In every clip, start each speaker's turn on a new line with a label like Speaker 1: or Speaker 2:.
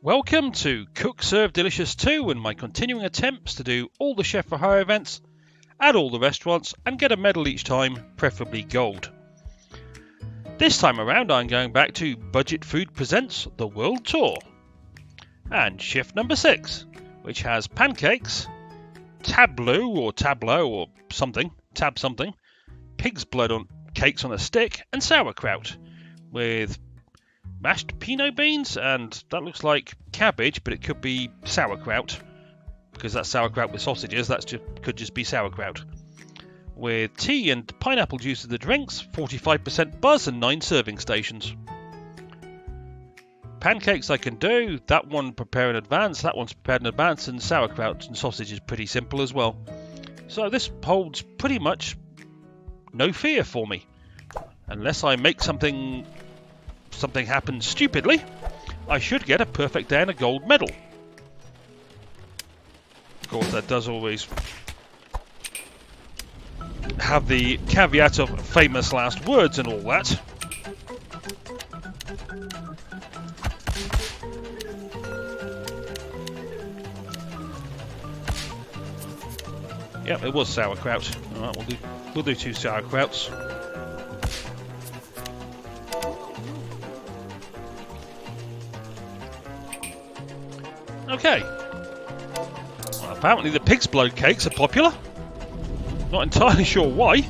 Speaker 1: Welcome to Cook Serve Delicious 2 and my continuing attempts to do all the Chef for Hire events at all the restaurants and get a medal each time, preferably gold. This time around I'm going back to Budget Food Presents The World Tour and shift number 6, which has pancakes, tableau or something, pig's blood on cakes on a stick and sauerkraut with mashed pinot beans, and that looks like cabbage, but it could be sauerkraut because that's sauerkraut with sausages. Could just be sauerkraut with tea and pineapple juice in the drinks, 45% buzz and 9 serving stations. Pancakes I can do, that one prepare in advance, that one's prepared in advance, and sauerkraut and sausage is pretty simple as well. So this holds pretty much no fear for me, unless I make something happen stupidly. I should get a perfect day and a gold medal. Of course, that does always have the caveat of famous last words and all that. Yep, it was sauerkraut. Alright, we'll do 2 sauerkrauts. Okay. Well, apparently the pig's blood cakes are popular. Not entirely sure why.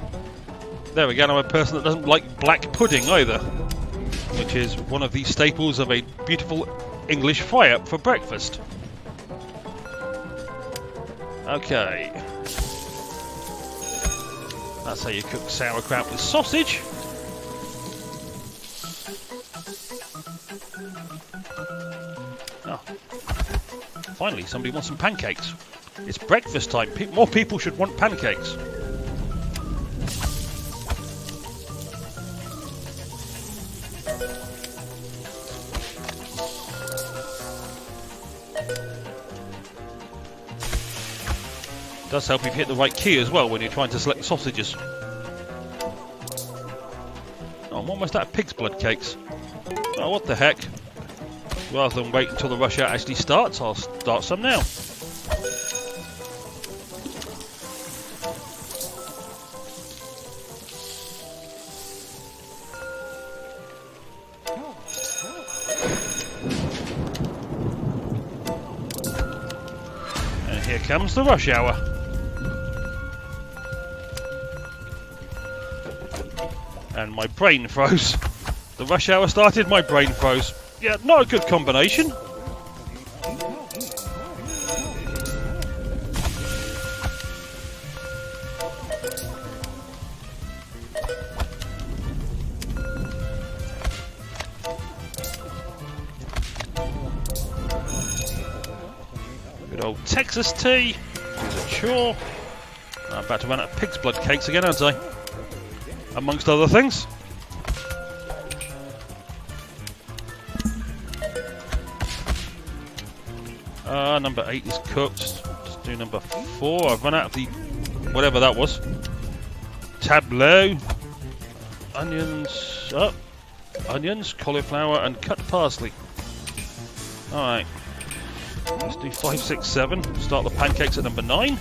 Speaker 1: There we go, I'm a person that doesn't like black pudding either, which is one of the staples of a beautiful English fry-up for breakfast. Okay. That's how you cook sauerkraut with sausage. Oh. Finally, somebody wants some pancakes. It's breakfast time. More people should want pancakes. It does help if you hit the right key as well when you're trying to select the sausages. Oh, I'm almost out of pig's blood cakes. Oh, what the heck. Rather than wait until the rush hour actually starts, I'll start some now. And here comes the rush hour. And my brain froze. The rush hour started, my brain froze. Yeah, not a good combination. Good old Texas tea. Is a chore. I'm about to run out of pig's blood cakes again, aren't I? Amongst other things. Number 8 is cooked. Just do number 4. I've run out of the whatever that was. Tableau. Onions. Onions, cauliflower, and cut parsley. Alright. Let's do 5, 6, 7. Start the pancakes at number 9.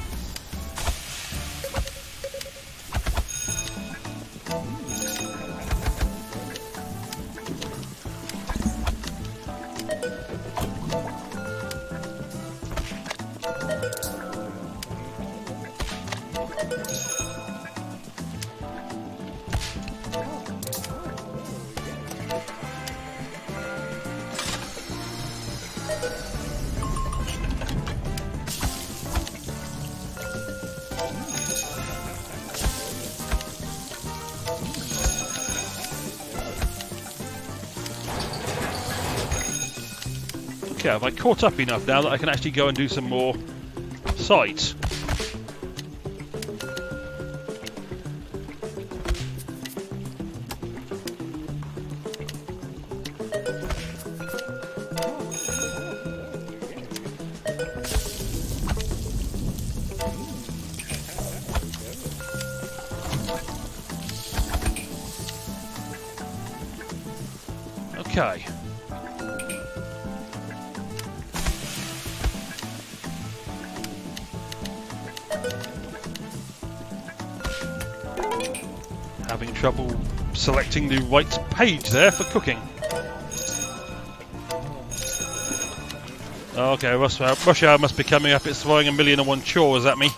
Speaker 1: Okay, have I caught up enough now that I can actually go and do some more sides? Okay. Having trouble selecting the right page there for cooking. Okay, rush hour must be coming up. It's throwing 1,000,001 chores at me.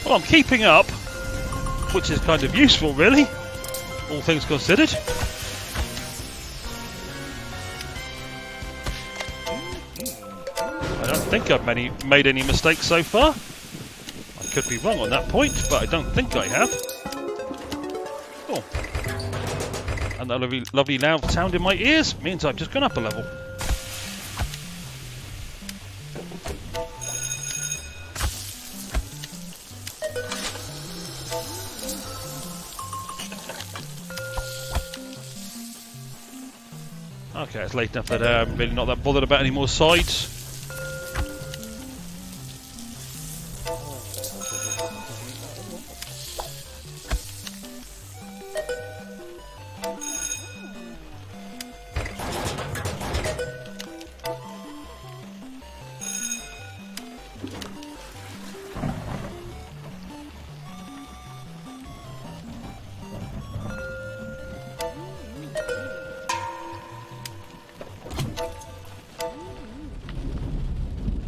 Speaker 1: Well, I'm keeping up, which is kind of useful, really, all things considered. I don't think I've made any mistakes so far. I could be wrong on that point, but I don't think I have. Oh. And that lovely loud sound in my ears means I've just gone up a level. Okay, it's late enough that I'm really not that bothered about any more sides.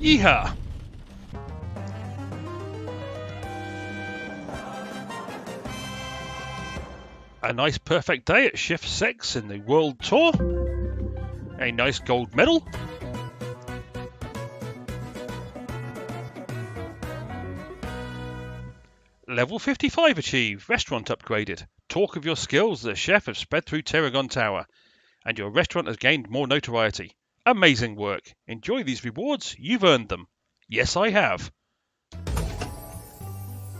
Speaker 1: Yeehaw! A nice perfect day at Shift 6 in the World Tour. A nice gold medal. Level 55 achieved. Restaurant upgraded. Talk of your skills as a chef have spread through Terragon Tower, and your restaurant has gained more notoriety. Amazing work. Enjoy these rewards. You've earned them. Yes, I have.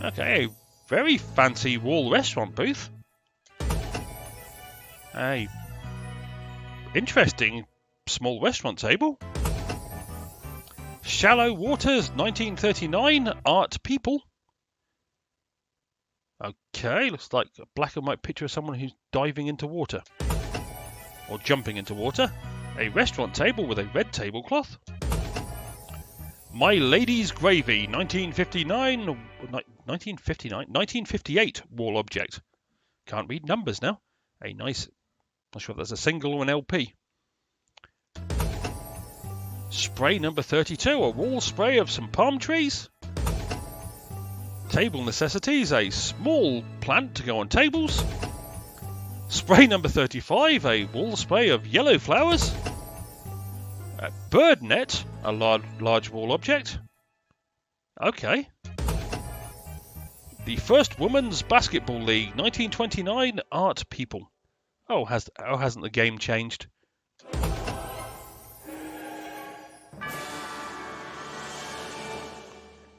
Speaker 1: Okay, very fancy wall restaurant booth. A interesting small restaurant table. Shallow Waters 1939 Art People. Okay, looks like a black and white picture of someone who's diving into water. Or jumping into water. A restaurant table with a red tablecloth. My Lady's Gravy, 1958 wall object. Can't read numbers now. A nice, not sure if that's a single or an LP. Spray number 32, a wall spray of some palm trees. Table necessities, a small plant to go on tables. Spray number 35, a wall spray of yellow flowers. A bird net, a large wall object. Okay. The First Women's Basketball League, 1929 Art People. Oh, hasn't the game changed?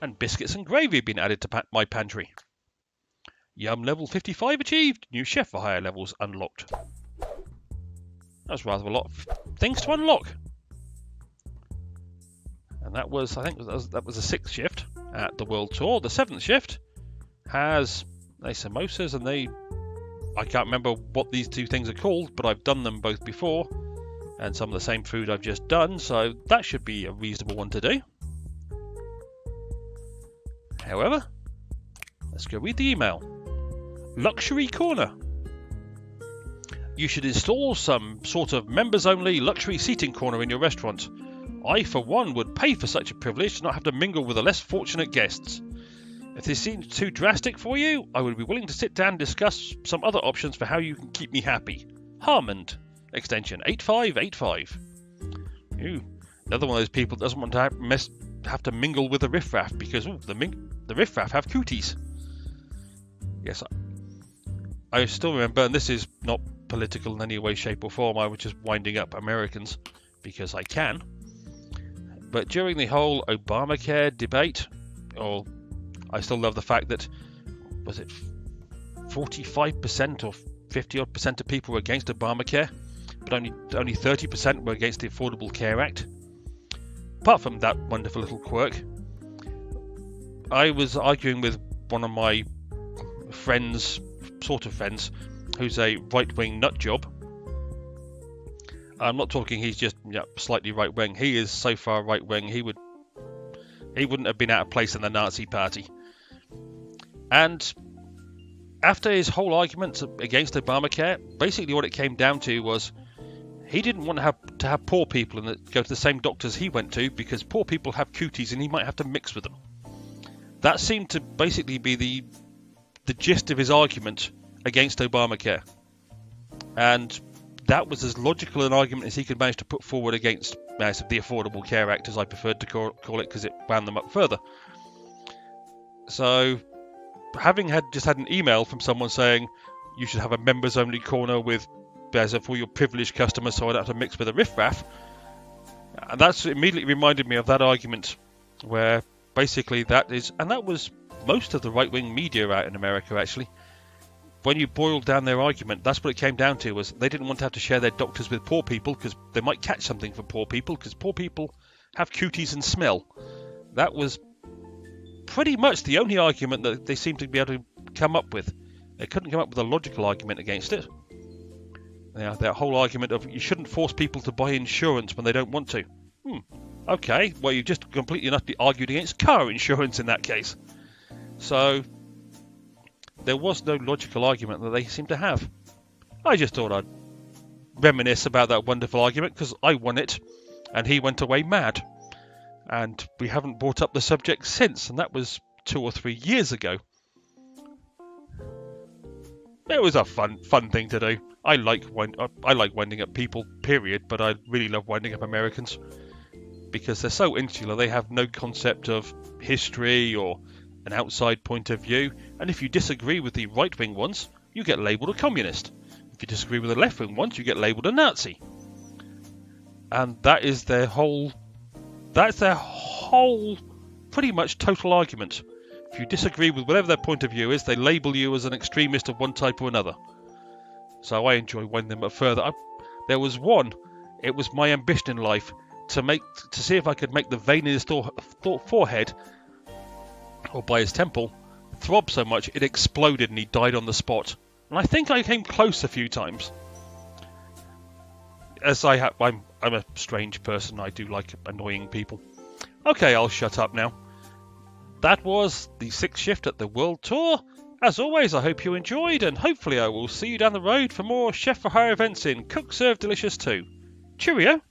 Speaker 1: And biscuits and gravy have been added to my pantry. Yum level 55 achieved. New chef for higher levels unlocked. That's rather a lot of things to unlock. And that was, I think, that was the 6th shift at the World Tour. The 7th shift has samosas, and I can't remember what these two things are called, but I've done them both before, and some of the same food I've just done, so that should be a reasonable one to do. However, let's go read the email. Luxury Corner. You should install some sort of members-only luxury seating corner in your restaurant. I, for one, would pay for such a privilege to not have to mingle with the less fortunate guests. If this seems too drastic for you, I would be willing to sit down and discuss some other options for how you can keep me happy. Harmond, extension 8585. Ooh, another one of those people that doesn't want to have to mingle with the riffraff because the riffraff have cooties. Yes, I still remember, and this is not political in any way, shape or form, I was just winding up Americans because I can. But during the whole Obamacare debate, I still love the fact that, was it 45% or 50% of people were against Obamacare, but only 30% were against the Affordable Care Act. Apart from that wonderful little quirk, I was arguing with one of my friends, who's a right-wing nutjob. I'm not talking he's just slightly right-wing. He is so far right-wing he wouldn't have been out of place in the Nazi Party. And after his whole argument against Obamacare, basically what it came down to was he didn't want to have poor people and go to the same doctors he went to because poor people have cooties and he might have to mix with them. That seemed to basically be the gist of his argument against Obamacare. And that was as logical an argument as he could manage to put forward against the Affordable Care Act, as I preferred to call it, because it wound them up further. So, having just had an email from someone saying you should have a members-only corner for your privileged customers so I don't have to mix with a riffraff, and that's immediately reminded me of that argument, where basically that was most of the right-wing media out in America, actually. When you boiled down their argument, that's what it came down to, was they didn't want to have to share their doctors with poor people because they might catch something from poor people because poor people have cooties and smell. That was pretty much the only argument that they seemed to be able to come up with. They couldn't come up with a logical argument against it. That whole argument of you shouldn't force people to buy insurance when they don't want to. Okay, well you just completely and utterly argued against car insurance in that case. So there was no logical argument that they seemed to have. I just thought I'd reminisce about that wonderful argument because I won it and he went away mad. And we haven't brought up the subject since, and that was 2 or 3 years ago. It was a fun thing to do. I like winding up people, period, but I really love winding up Americans because they're so insular. They have no concept of history or an outside point of view, and if you disagree with the right-wing ones, you get labelled a communist. If you disagree with the left-wing ones, you get labelled a Nazi. And that's their whole pretty much total argument. If you disagree with whatever their point of view is, they label you as an extremist of one type or another. So I enjoy winding them up further. There was one, it was my ambition in life to see if I could make the vein in his forehead or by his temple throb so much it exploded and he died on the spot. And I think I came close a few times. As I'm a strange person. I do like annoying people. Okay, I'll shut up now. That was the 6th shift at the World Tour. As always, I hope you enjoyed, and hopefully I will see you down the road for more Chef for Hire events in Cook Serve Delicious 2. Cheerio!